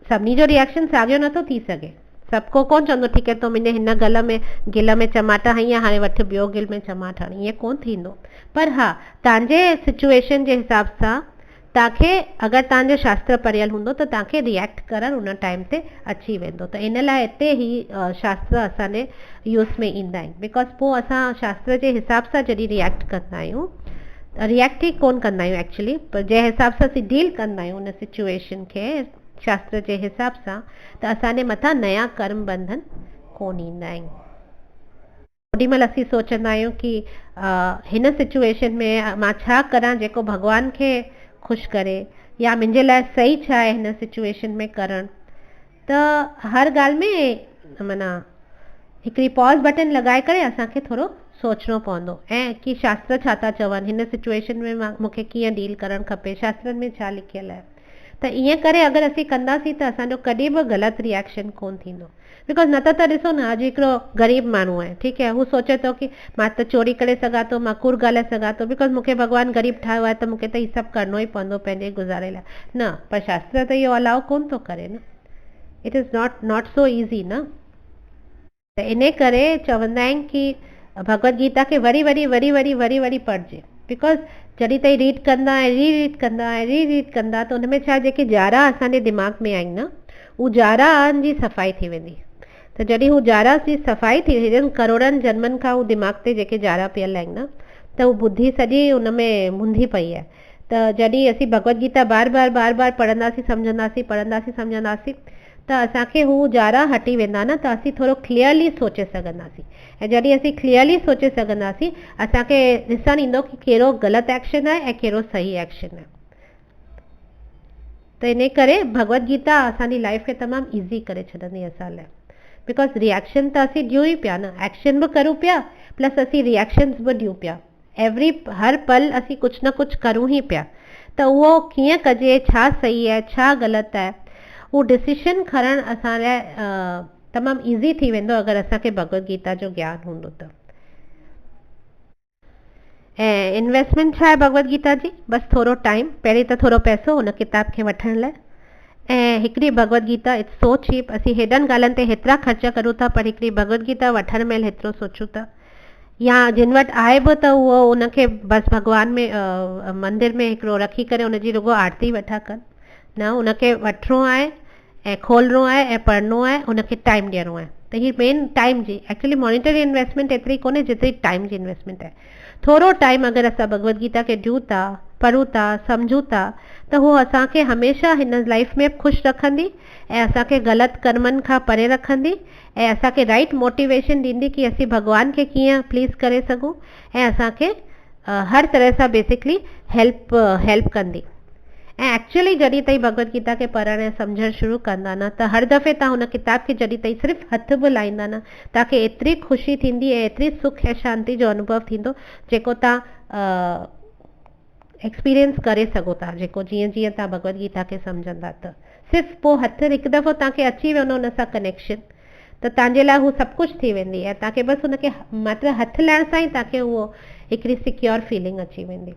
सभिनी जो रिएक्शन साॻियो नथो थी सघे। सभु को कोन चवंदो ठीकु आहे तो मुंहिंजे हिन गिल में चमाटा हई आहे, हाणे वठि ॿियो गिल में चमाटा हणी, ईअं कोन थींदो। पर हा, तव्हांजे सिचुएशन जे हिसाब सां तव्हांखे अगरि तव्हांजो शास्त्र पढ़ियल हूंदो त तव्हांखे रिएक्ट करणु उन टाइम ते अची वेंदो। त इन लाइ हिते ई शास्त्र असांजे यूज़ में ईंदा आहिनि। बिकॉज़ पोइ असां शास्त्र जे हिसाब सां जॾहिं रिएक्ट कंदा आहियूं, रिएक्ट ई कोन कंदा आहियूं एक्चुअली, पर जंहिं हिसाब सां असीं डील कंदा आहियूं उन सिचुएशन खे शास्त्र जे हिसाब सां, त असांजे मथां नया कर्म बंधन कोन ईंदा आहिनि। ओॾीमहिल असीं सोचंदा आहियूं कि हिन सिचुएशन में मां छा करां जेको भॻवान खे ख़ुशि करे, या मुंहिंजे लाइ सही छा आहे हिन सिचुएशन में करणु। त हर ॻाल्हि में माना हिकिड़ी पॉज़ बटन लॻाए करे असांखे थोरो सोचणो पवंदो ऐं कि शास्त्र छा था चवनि, हिन सिचुएशन में मूंखे कीअं डील करणु खपे, शास्त्रनि में छा लिखियलु आहे। त ईअं करे अगरि असीं कंदासीं त असांजो कॾहिं बि ग़लति रिएक्शन कोन थींदो। बिकॉज़ न त ॾिसो न, अॼु हिकिड़ो ग़रीब माण्हू आहे, ठीकु आहे, हू सोचे थो कि मां त चोरी करे सघां थो, मां कूड़ ॻाल्हाए सघां थो, बिकॉज़ मूंखे भॻवानु ग़रीब ठाहियो आहे त मूंखे त हीउ सभु करिणो ई पवंदो पंहिंजे गुज़ारे लाइ। न, पर शास्त्र त इहो अलाउ कोन थो करे न। It is not so easy न। त इन करे चवंदा आहिनि कि भगवत गीता खे वरी वरी पढ़िजे। बिकॉज़ जॾहिं ताईं रीड कंदा ऐं रीड कंदा ऐं रीड कंदा त उन में छा जेके जारा असांजे दिमाग़ में आहिनि न, उहो जारानि जी सफ़ाई थी वेंदी। त जॾहिं हू जारा जी सफ़ाई थी वेंदी, करोड़नि जन्मनि खां हू दिमाग़ ते जेके जारा पियल आहिनि न, त उहो बुद्धि सॼी उन में मुंदी पई आहे। त जॾहिं असीं भगवत गीता बार बार पढ़ंदासीं, सम्झंदासीं त असांखे हू जारा हटी वेंदा न, त असीं थोरो क्लियरली सोचे सघंदासीं। ऐं जॾहिं असीं क्लियरली सोचे सघंदासीं, असांखे ॾिसणु ईंदो कि कहिड़ो ग़लति एक्शन आहे ऐं कहिड़ो सही एक्शन आहे। त इन करे भगवत गीता असांजी लाइफ खे तमामु ईज़ी करे छॾंदी असां लाइ। बिकॉज़ रिएक्शन त असीं ॾियूं ई पिया न, एक्शन बि करूं पिया प्लस असीं रिएक्शन्स बि ॾियूं पिया। हर पल असीं कुझु न कुझु करूं ई पिया। त उहो कीअं कजे, छा सही आहे छा ग़लति आहे, उहो डिसीशन खणणु असां लाइ तमामु ईज़ी थी वेंदो अगरि असांखे भगवत गीता जो ज्ञान हूंदो त। ऐं इन्वेस्टमेंट छा आहे भगवत गीता जी? बसि थोरो टाइम, पहिरीं त थोरो पैसो हुन किताब खे वठण लाइ, ऐं हिकिड़ी Bhagavad Gita. It's so cheap. असीं हेॾनि ॻाल्हियुनि ते हेतिरा ख़र्च करूं था, पर हिकिड़ी भगवत गीता वठण महिल हेतिरो सोचूं था। या जिन वटि आहे बि त उहो उनखे बसि भॻवान में मंदर में हिकिड़ो रखी करे उनजी रुगो आरती वेठा कनि। न, उनखे वठिणो आहे ऐं खोलणो आहे ऐं पढ़णो आहे, उनखे टाइम ॾियणो आहे। त हीअ मेन टाइम जी एक्चुअली मॉनिटरी इन्वेस्टमेंट एतिरी कोन्हे जेतिरी टाइम जी इन्वेस्टमेंट आहे। थोरो टाइम अगरि असां भगवत गीता खे ॾियूं था, पढ़ूं था, सम्झूं था, त उहो असांखे हमेशह हिन लाइफ में ख़ुशि रखंदी ऐं असांखे ग़लति कर्मनि खां परे रखंदी ऐं असांखे राइट मोटिवेशन ॾींदी कि असीं भॻवान खे कीअं प्लीज़ करे सघूं, ऐं असांखे हर तरह सां बेसिकली हेल्प कंदी। ऐं एक्चुअली जॾहिं ताईं भगवत गीता खे पढ़णु ऐं सम्झणु शुरू कंदा न त हर दफ़े तव्हां हुन किताब खे जॾहिं ताईं सिर्फ़ु हथु बि लाहींदा न तव्हांखे एतिरी ख़ुशी थींदी ऐं एतिरी सुख ऐं शांती जो अनुभव थींदो जेको तव्हां एक्सपीरियंस करे सघो था, जेको जीअं जीअं तव्हां भगवत गीता खे सम्झंदा त सिर्फ़ु पोइ हथु हिकु दफ़ो तव्हांखे अची वेंदो हुन सां कनेक्शन त तव्हांजे लाइ हू सभु कुझु थी वेंदी ऐं तव्हांखे बसि हुनखे मात्र हथु लाइण सां ई तव्हांखे उहो हिकिड़ी सिक्योर फीलिंग अची वेंदी।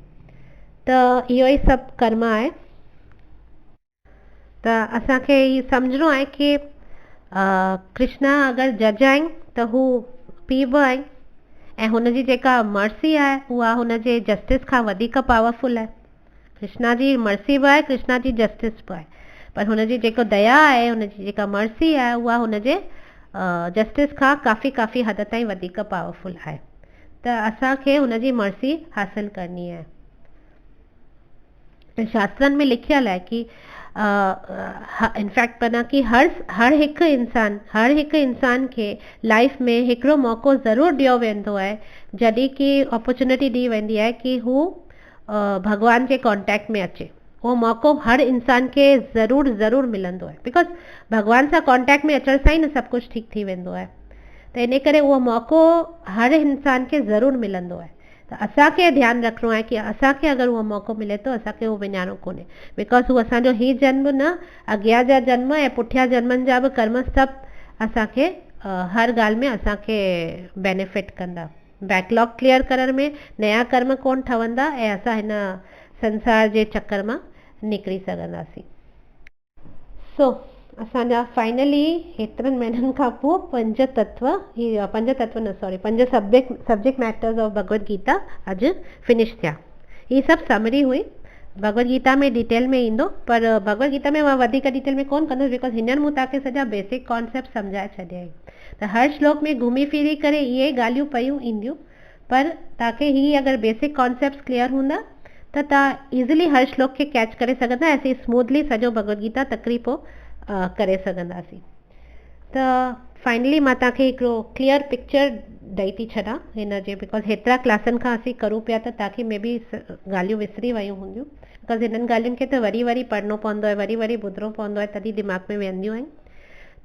त इहो ई सभु कर्म आहे। त असांखे ई सम्झणो आहे कि कृष्णा अगरि जज आहिनि त हू पीउ बि आहिनि ऐं हुनजी जेका मर्सी आहे उहा हुनजे जस्टिस खां वधीक पावरफुल आहे। कृष्णा जी मर्सी बि आहे, कृष्णा जी जस्टिस बि आहे, पर हुनजी जेको दया आहे, हुनजी जेका मर्सी आहे उहा हुनजे जस्टिस खां काफ़ी हद ताईं वधीक पावरफुल आहे। त असांखे हुनजी मर्सी हासिल करणी आहे। शास्त्रनि में लिखियल आहे कि इनफैक्ट माना कि हर हिकु इंसान खे लाइफ में हिकिड़ो मौक़ो ज़रूरु ॾियो वेंदो आहे जॾहिं कि अपॉर्चुनिटी ॾी वेंदी आहे कि हू भॻवान जे कॉन्टेक्ट में अचे। उहो मौक़ो हर इंसान खे ज़रूरु मिलंदो आहे बिकॉज भॻवान सां कॉन्टेक्ट में अचण सां ई न सभु कुझु ठीकु थी वेंदो आहे। त इन करे उहो मौक़ो हर इंसान खे ज़रूरु मिलंदो आहे। त असांखे ध्यानु रखिणो आहे कि असांखे अगरि उहो मौक़ो मिले थो असांखे उहो विञाइणो कोन्हे बिकॉज हू असांजो ही जन्म न अॻियां जा जन्म ऐं पुठियां जन्मनि जा बि कर्म सभु असांखे हर ॻाल्हि में असांखे बेनिफिट कंदा। बैकलॉग क्लियर करण में नया कर्म कोन ठहंदा ऐं असां हिन संसार जे चक्कर मां निकिरी सघंदासीं। सो असांजा फाइनली हेतिरनि महीननि खां पोइ पंज subject matters of Bhagavad Gita अॼु फिनिश थिया। ही सभु समरी हुई, भगवत गीता में डिटेल में ईंदो पर भगवत गीता में मां वधीक डिटेल में कोन कंदसि बिकॉज हींअर मूं तव्हांखे सॼा बेसिक कॉन्सेप्ट सम्झाए छॾिया आहिनि। त हर श्लोक में घुमी फिरी करे इहे ॻाल्हियूं पयूं ईंदियूं पर तव्हांखे ही अगरि बेसिक कॉन्सेप्ट क्लियर हूंदा त तव्हां ईज़िली हर श्लोक खे कैच करे सघंदा ऐं असीं स्मूथली सॼो भगवत गीता तकरीबो करे सघंदासीं। त फाइनली मां तव्हांखे हिकिड़ो क्लियर पिक्चर ॾेई थी छॾां हिन जे बिकॉज हेतिरा क्लासनि खां असीं करूं पिया त तव्हांखे मे बि ॻाल्हियूं विसरी वियूं हूंदियूं बिकॉज हिननि ॻाल्हियुनि खे त वरी पढ़णो पवंदो आहे, वरी ॿुधणो पवंदो आहे तॾहिं दिमाग़ में वेंदियूं आहिनि।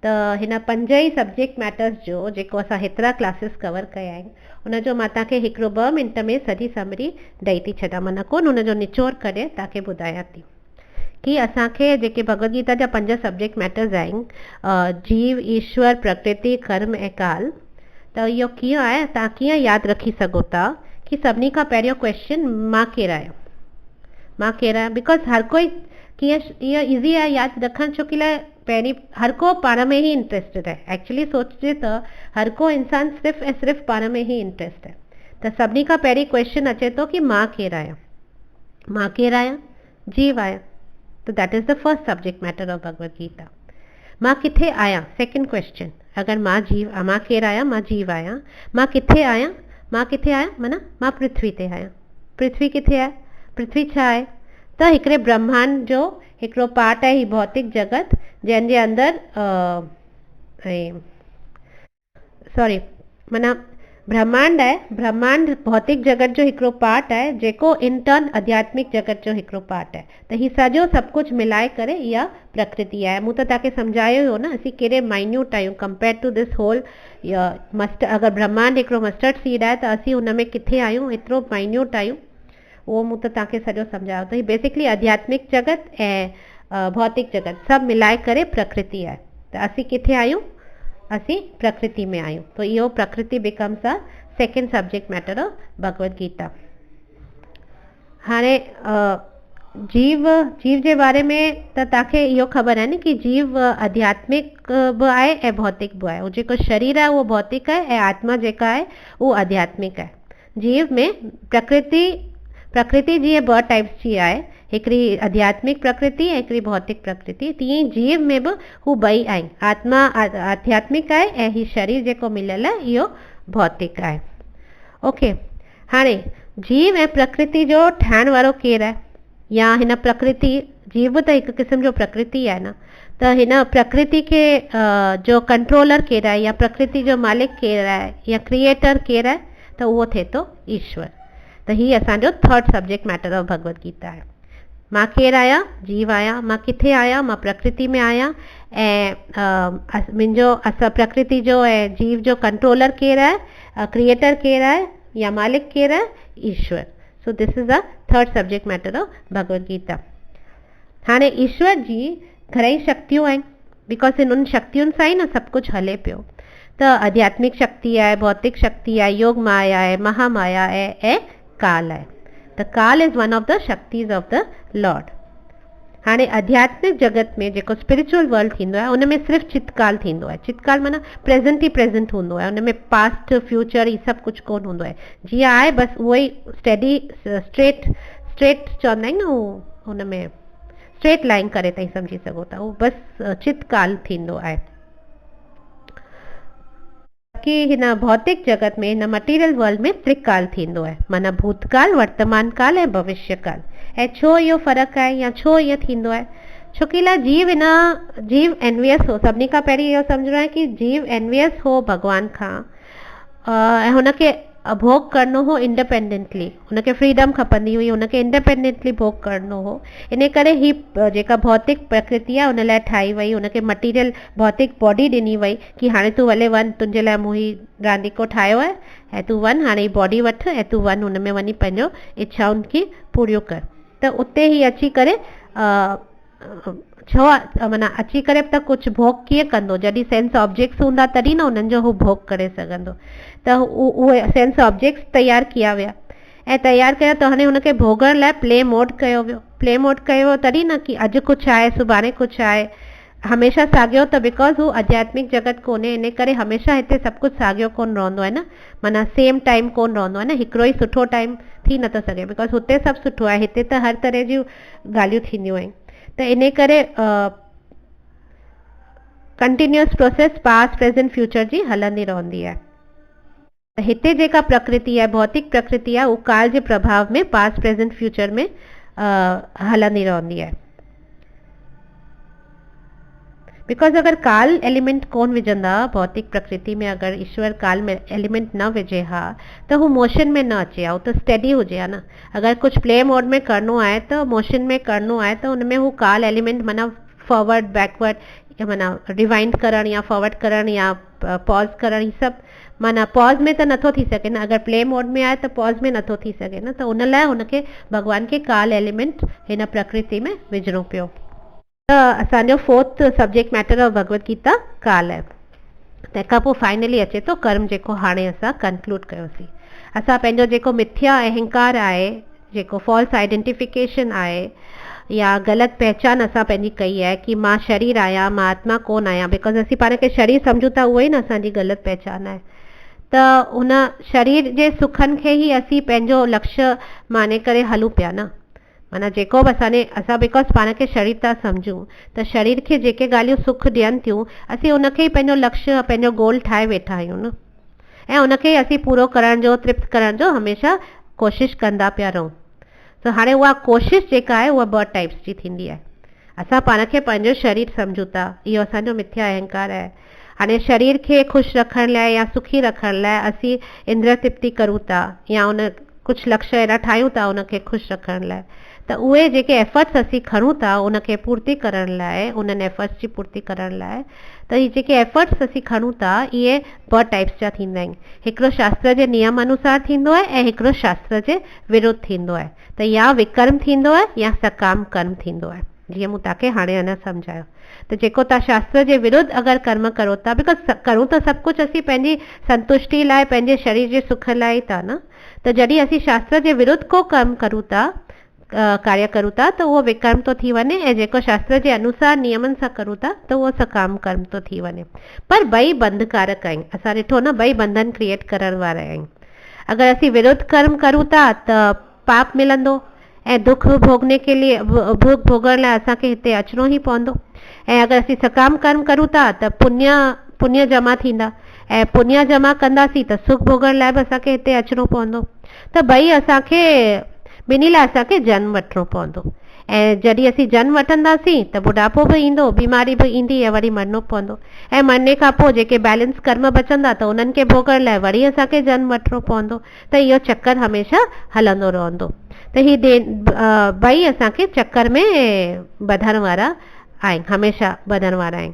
त हिन 5 ई सब्जेक्ट मैटर्स जो जेको असां हेतिरा क्लासिस कवर कया आहिनि उनजो मां तव्हांखे हिकिड़ो 2 मिंट में सॼी समरी ॾेई थी छॾां। माना कोन हुनजो निचोड़ करे तव्हांखे ॿुधायां थी कि असांखे जेके भगवत गीता जा 5 सब्जेक्ट मैटर्स आहिनि जीव, ईश्वर, प्रकृति, कर्म ऐं काल। त इहो कीअं आहे, तव्हां कीअं यादि रखी सघो था कि सभिनी खां पहिरियों क्वेश्चन मां केरु आहियां बिकॉज हर कोई कीअं इहो ईज़ी आहे यादि रखणु छो कि लाइ पहिरीं हर को पाण में ई इंट्रस्टेड आहे। एक्चुअली सोचिजे त हर को इंसान सिर्फ़ु ऐं सिर्फ़ु पाण में ई इंट्रस्ट आहे। त सभिनी खां पहिरीं क्वेश्चन अचे थो कि मां केरु आहियां, जीव आहियां। तो that is the first subject matter of Bhagavad Gita. मां किथे आहियां, सेकेंड क्वेश्चन। अगरि मां केरु आहियां, मां जीव आहियां, मां किथे आहियां माना मां पृथ्वी ते आहियां। पृथ्वी किथे आहे, पृथ्वी छा आहे त हिकिड़े ब्रह्मांड जो हिकिड़ो पार्ट आहे ही भौतिक जगत जंहिंजे अंदरि माना ब्रह्मांड आहे, ब्रह्मांड भौतिक जगत जो हिकिड़ो पार्ट आहे जेको इंटर्न आध्यात्मिक जगत जो हिकिड़ो पार्ट आहे। त ही सॼो सभु कुझु मिलाए करे इहा प्रकृति आहे। मूं त तव्हांखे सम्झायो हो न असीं कहिड़े माइन्यूट आहियूं कंपेयर टू दिस होल अगरि ब्रह्मांड हिकिड़ो मस्टर्ड सीड आहे त असीं हुन में किथे आहियूं, एतिरो माइन्यूट आहियूं। उहो मूं त तव्हांखे सॼो सम्झायो। त ही बेसिकली आध्यात्मिक जगत ऐं भौतिक जगत सभु मिलाए करे प्रकृति आहे। त असीं किथे आहियूं, असीं प्रकृति में आहियूं। तो इहो प्रकृति becomes a second subject matter of Bhagavad Gita. हाणे जीव जे बारे में त तव्हांखे इहो ख़बर आहे न कि जीव आध्यात्मिक बि आहे ऐं भौतिक बि आहे। उहो जेको शरीर आहे उहो भौतिक आहे ऐं आत्मा जेका आहे उहो आध्यात्मिक आहे। जीव में प्रकृति जीअं 2 टाइप्स जी आहे, हिकिड़ी आध्यात्मिक प्रकृति ऐं हिकिड़ी भौतिक प्रकृति। तीअं जीव में बि हू 2 आहिनि, आत्मा आध्यात्मिक आहे ऐं ही शरीर जेको मिलियल आहे इहो भौतिक आहे। ओके, हाणे जीव ऐं प्रकृति जो ठाहिण वारो केरु आहे या हिन प्रकृति, जीव बि त हिकु क़िस्म जो प्रकृति आहे न, त हिन प्रकृति खे जो कंट्रोलर केरु आहे या प्रकृति जो मालिक केरु आहे या क्रिएटर केरु आहे त उहो थिए थो ईश्वर। त ही असांजो 3rd subject matter of Bhagavad Gita आहे। मां केरु आहियां? जीव आहियां। मां किथे आहियां? मां प्रकृति में आहियां। ऐं मुंहिंजो प्रकृति जो ऐं जीव जो कंट्रोलर केरु आहे? क्रिएटर केरु आहे या मालिक केरु आहे? ईश्वर। So this is the third subject matter of Bhagavad Gita. हाणे ईश्वर जी घणेई शक्तियूं आहिनि, बिकॉज इन उन शक्तियुनि सां ई न सभु कुझु हले पियो। त आध्यात्मिक शक्ति आहे, भौतिक शक्ति आहे, योग माया आहे, महामाया आहे ऐं काल आहे। त kaal is one of the shaktis of the lord. हाणे आध्यात्मिक जगत में जेको स्पिरिचुअल वर्ल्ड थींदो आहे उन में सिर्फ़ु चितकाल थींदो आहे। चितकाल माना प्रेज़ेंट ई प्रेज़ेंट हूंदो आहे, उन में पास्ट फ्यूचर ई सभु कुझु कोन हूंदो आहे। जीअं आहे बसि उहो ई स्टेडी स्ट्रेट चवंदा आहिनि न, उहो हुन में स्ट्रेट लाइन करे ताईं सम्झी सघो था, उहो बसि चितकाल थींदो आहे। कि हिन भौतिक जगत में, हिन मटीरियल वर्ल्ड में त्रिकाल थींदो आहे, माना भूतकाल, वर्तमान काल ऐं भविष्य काल। ऐं छो इहो फ़र्क़ु आहे या छो ईअं थींदो आहे? छोकी जीव एनवियस हो। सभिनी खां पहिरीं इहो सम्झणो आहे कि जीव एनवियस हो भॻवान खां, ऐं हुनखे भोग करणो हो इंडिपेंडेंटली। हुनखे फ्रीडम खपंदी हुई, हुनखे इंडिपेंडेंटली भोग करणो हो। इन करे ही जेका भौतिक प्रकृति आहे उन लाइ ठाही वई, हुनखे मटीरियल भौतिक बॉडी ॾिनी वई कि हाणे तूं भले वञ, तुंहिंजे लाइ मूं ही रांदीको ठाहियो आहे ऐं तूं वञ, हाणे ही बॉडी वठ ऐं तूं वञ हुन में वञी पंहिंजो इच्छाउनि खे पूरियूं कर। त उते ही अची करे छो माना अची करे त कुझु भोग कीअं कंदो? जॾहिं सेंस ऑब्जेक्ट्स हूंदा तॾहिं न उन्हनि जो हू भोग करे सघंदो। त उहे सेंस ऑब्जेक्ट्स तयारु कया विया ऐं तयारु कया त हाणे हुनखे भोगण लाइ प्ले मोड कयो वियो। प्ले मोड कयो वियो तॾहिं न कि अॼु कुझु आहे सुभाणे कुझु आहे, हमेशह साॻियो। त बिकॉज हू आध्यात्मिक जगत कोन्हे, इन करे हमेशह हिते सभु कुझु साॻियो कोन रहंदो आहे न, माना सेम टाइम कोन रहंदो आहे न, हिकिड़ो ई सुठो टाइम थी नथो सघे। बिकॉज हुते सभु सुठो आहे, हिते त हर तरह जूं ॻाल्हियूं थींदियूं आहिनि। त इन करे continuous process past present future जी हलंदी रहंदी आहे। त हिते जेका प्रकृति आहे, भौतिक प्रकृति आहे, उहो काल जे प्रभाव में पास्ट प्रेज़ेंट फ्यूचर में हलंदी रहंदी आहे। बिकॉज अगरि काल एलिमेंट कोन विझंदा भौतिक प्रकृति में, अगरि ईश्वर काल में एलिमेंट न विझे हा त हू मोशन में न अचे हा, हू त स्टेडी हुजे हा न। अगरि कुझु प्ले मोड में करिणो आहे त मोशन में करिणो आहे त उन में हू काल एलिमेंट माना फॉरवर्ड बैकवर्ड माना रिवाइंड करणु या फॉरवर्ड करणु या पॉज करणु, ही सभु माना पॉज में त नथो थी सघे न। अगरि प्ले मोड में आहे त पॉज में नथो थी सघे न। त उन लाइ हुनखे भॻवान खे काल एलिमेंट हिन प्रकृति में विझणो पियो। त असांजो fourth subject matter of Bhagavad Gita काल आहे। तंहिंखां पोइ फाइनली अचे थो कर्म, जेको हाणे असां कंक्लूड कयोसीं। असां पंहिंजो जेको मिथ्या अहंकार आहे, जेको फॉल्स आइडेंटिफिकेशन आहे या ग़लति पहचान असां पंहिंजी कई आहे कि मां शरीर आहियां, मां आत्मा कोन आहियां, बिकॉज असीं पाण खे शरीर सम्झूं था, उहो ई न असांजी ग़लति पहचान आहे। त उन शरीर जे सुखनि खे ई असीं पंहिंजो लक्ष्य माने करे हलूं पिया न। माना जेको बि असां बिकॉज पाण खे शरीर था सम्झूं, त शरीर खे जेके ॻाल्हियूं सुख ॾियनि थियूं, असीं उनखे ई पंहिंजो लक्ष्य, पंहिंजो गोल ठाहे वेठा आहियूं न। ऐं उनखे असीं पूरो करण जो, तृप्त करण जो हमेशह कोशिशि कंदा पिया रहूं। त हाणे उहा कोशिशि जेका आहे उहा ॿ टाइप्स जी थींदी आहे। असां पाण खे पंहिंजो शरीर सम्झूं था, इहो असांजो मिथ्या अहंकार आहे। हाणे शरीर खे ख़ुशि रखण लाइ या सुखी रखण लाइ असीं इंद्रिय तृप्ति करूं था या उन कुझु लक्ष्य अहिड़ा ठाहियूं था उनखे ख़ुशि रखण लाइ। त उहे जेके एफर्ट्स असीं खणूं था उनखे पूर्ति करण लाइ, उन्हनि एफर्ट्स जी पूर्ति करण लाइ, त इहे जेके एफर्ट्स असीं खणूं था इहे ॿ टाइप्स जा थींदा आहिनि। हिकिड़ो शास्त्र जे नियम अनुसार थींदो आहे ऐं हिकिड़ो शास्त्र जे विरुद्ध थींदो आहे। त या विकर्म थींदो आहे या सकाम कर्म थींदो आहे, जीअं मूं तव्हांखे हाणे अञा सम्झायो। त जेको तव्हां शास्त्र जे विरुद्ध अगरि कर्म करो था, बिकॉज करूं त सभु कुझु असीं पंहिंजी संतुष्टि लाइ, पंहिंजे शरीर जे सुख लाइ ई था न। त जॾहिं असीं शास्त्र जे विरुद्ध को कर्म करूं था, कार्य करूं था, त उहो विकर्म थो थी वञे, ऐं जेको शास्त्र जे अनुसार नियमनि सां करूं था त उहो सकाम कर्म थो थी वञे। पर ॿई बंधकारक आहिनि। असां ॾिठो न, ॿई बंधन क्रिएट करण वारा आहिनि। अगरि असीं विरुद्ध कर्म करूं था त पाप मिलंदो ऐं दुख भोगने के लिए, भोग भोगण लाइ असांखे हिते अचिणो ई पवंदो। ऐं अगरि असीं सकाम कर्म करूं था त पुण्य जमा थींदा, ऐं पुण्य जमा कंदासीं त सुख भोगण लाइ बि असांखे हिते अचिणो पवंदो। त ॿई असांखे, ॿिन्ही लाइ असांखे जन्म वठिणो पवंदो। ऐं जॾहिं असीं जन्म वठंदासीं त बुढ़ापो बि ईंदो, बीमारी बि ईंदी ऐं वरी मरणो पवंदो। ऐं मरने खां पोइ जेके बैलेंस कर्म बचंदा त उन्हनि खे भोगण लाइ वरी असांखे जन्म वठिणो पवंदो। त इहो चक्कर हमेशह हलंदो रहंदो। त ही ॿई असांखे चक्कर में ॿधण वारा आहिनि, हमेशह ॿधण वारा आहिनि।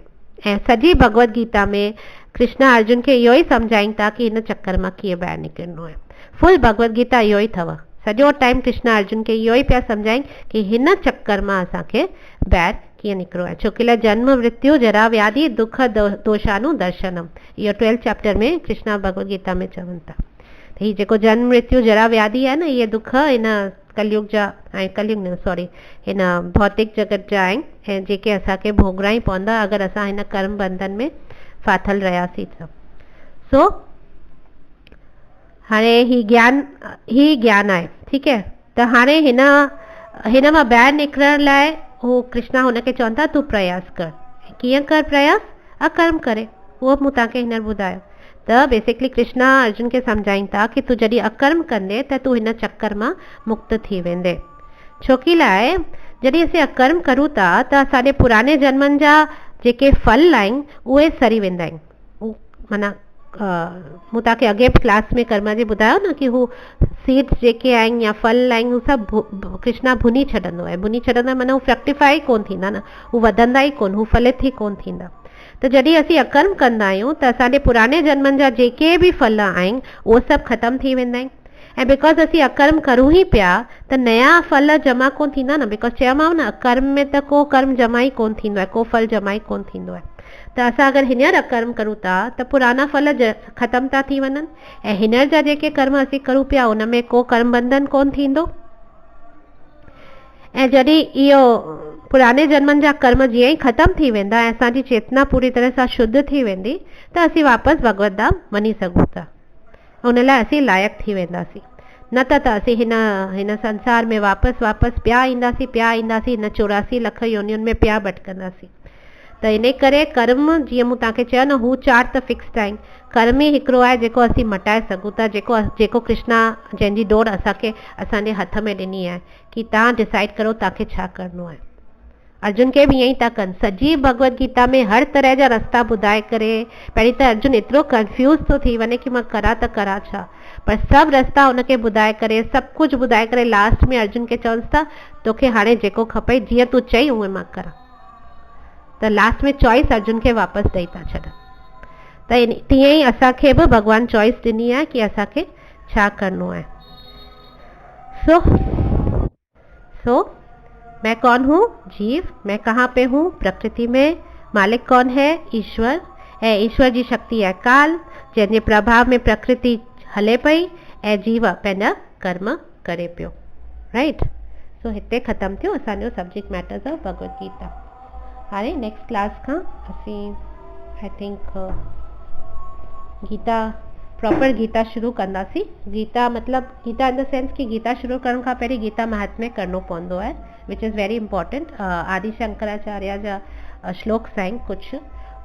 ऐं सॼी भगवत गीता में कृष्ण अर्जुन खे इहो ई सम्झाइनि था कि हिन चक्कर मां कीअं ॿाहिरि निकिरणो आहे। फुल भगवत गीता इहो ई अथव, सॼो टाइम कृष्ण अर्जुन खे इहो ई पिया सम्झाइनि कि हिन चक्कर मां असांखे ॿाहिरि कीअं निकिरणो आहे। छोकी जन्म मृत्यु जरा व्याधि दुख दोषानु दर्शनम, इहो 12 चैप्टर में कृष्ण भगवत गीता में चवनि था। त हीउ जेको जन्म मृत्यु जरा व्याधि आहे न, इहे दुख हिन कलयुग जा ऐं कलयुग न सॉरी हिन भौतिक जगत जा आहिनि ऐं जेके असांखे भोगणा ई पवंदा अगरि असां हिन कर्म बंधन में फाथल रहियासीं त। सो हाणे ही ज्ञान आहे, ठीकु है। त हाणे हिन मां ॿाहिरि निकिरण लाइ हू कृष्णा हुनखे चवनि था तूं प्रयास कर। कीअं कर प्रयास? अकर्म करे, उहो मूं तव्हांखे हींअर ॿुधायो। त बेसिकली कृष्णा अर्जुन खे सम्झाइनि था कि तूं जॾहिं अकर्म कंदे त तूं हिन चक्कर मां मुक्त थी वेंदे। छोकी लाइ जॾहिं असीं अकर्म करूं था त असांजे पुराणे जन्मनि जा जेके फल आहिनि उहे सरी वेंदा आहिनि। माना मूं तव्हांखे अॻे क्लास में कर्म जे ॿुधायो न कि हू सीड्स जेके आहिनि या फल आहिनि हू सभु कृष्णा भुनी छॾंदो आहे। भुनी छॾंदो आहे माना हू फ्रक्टिफाई कोन थींदा न, हू वधंदा ई कोन, हू फलित ई कोन थींदा। त जॾहिं असीं अकर्म कंदा आहियूं त असांजे पुराणे जन्मनि जा जेके बि फल आहिनि उहे सभु ख़तमु थी वेंदा आहिनि। ऐं बिकॉज़ असीं अकर्म करूं ई पिया त नया फल जमा कोन थींदा न। बिकॉज़ चयोमांव न अकर्म में त को कर्म जमा ई कोन थींदो आहे, को फल जमा ई कोन थींदो आहे। त असां अगरि हींअर अकर्म करूं था त पुराना फल ख़तमु था थी वञनि ऐं हींअर जा जेके कर्म असीं करूं पिया उन में को कर्म बंधन कोन थींदो। ऐं जॾहिं इहो पुराने जन्मनि जा कर्म जीअं ई ख़तमु थी वेंदा ऐं असांजी चेतना पूरी तरह सां शुद्ध थी वेंदी त असीं वापसि भगवत धाम वञी सघूं था। उन लाइ असीं लाइक़ु थी वेंदासीं। न त असीं हिन संसार में वापसि पिया ईंदासीं हिन 84 लख योनियुनि में पिया भटकंदासीं। त इन करे कर्म जीअं मूं तव्हांखे चयो न हू 4 त फिक्स्ड आहिनि। कर्म ई हिकिड़ो आहे जेको असीं मटाए सघूं था, जेको कृष्णा जंहिंजी डोर असांखे असांजे हथ में ॾिनी आहे कि तव्हां डिसाइड करो तव्हांखे छा करिणो आहे। अर्जुन खे बि ईअं ई था कनि, सॼी भगवत गीता में हर तरह जा रस्ता ॿुधाए करे पहिरीं त अर्जुन एतिरो कंफ्यूज़ थो थी वञे कि मां करां त करां छा, पर सभु रस्ता हुनखे ॿुधाए करे सभु कुझु ॿुधाए करे लास्ट में अर्जुन खे चवनि था तोखे हाणे जेको खपे जीअं तूं चई उहे मां करां। त लास्ट में चॉइस अर्जुन खे वापसि ॾेई था छॾनि। त तीअं ई असांखे बि भॻवानु चॉइस ॾिनी आहे कि असांखे छा करिणो आहे। सो मैं कौन हूँ? जीव। मैं कहाँ पे हूँ? प्रकृति में। मालिक कौन है? ईश्वर। ऐं ईश्वर जी शक्ति आहे काल, जंहिंजे प्रभाव में प्रकृति हले पई ऐं जीव पंहिंजा कर्म करे पियो। राइट। सो हिते ख़तमु थियो असांजो subject matters of Bhagavad Gita. हाणे नेक्स्ट क्लास खां असीं I think Gita proper Gita शुरू कंदासीं। गीता मतिलबु गीता इन द सेंस कि गीता शुरू करण खां पहिरीं गीता महात्म्य करणो पवंदो आहे, विच इज़ वेरी इंपॉर्टेंट। आदि शंकराचार्य जा श्लोक्स आहिनि कुझु,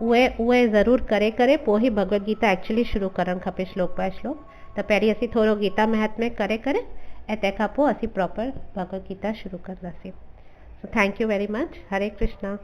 उहे ज़रूरु करे पोइ ई भगवत गीता एक्चुअली शुरू करणु खपे श्लोक बाय श्लोक। त पहिरीं असीं थोरो गीता महात्म्य करे ऐं तंहिंखां पोइ असीं प्रॉपर भगवत गीता शुरू कंदासीं। So thank U very much. Hare Krishna.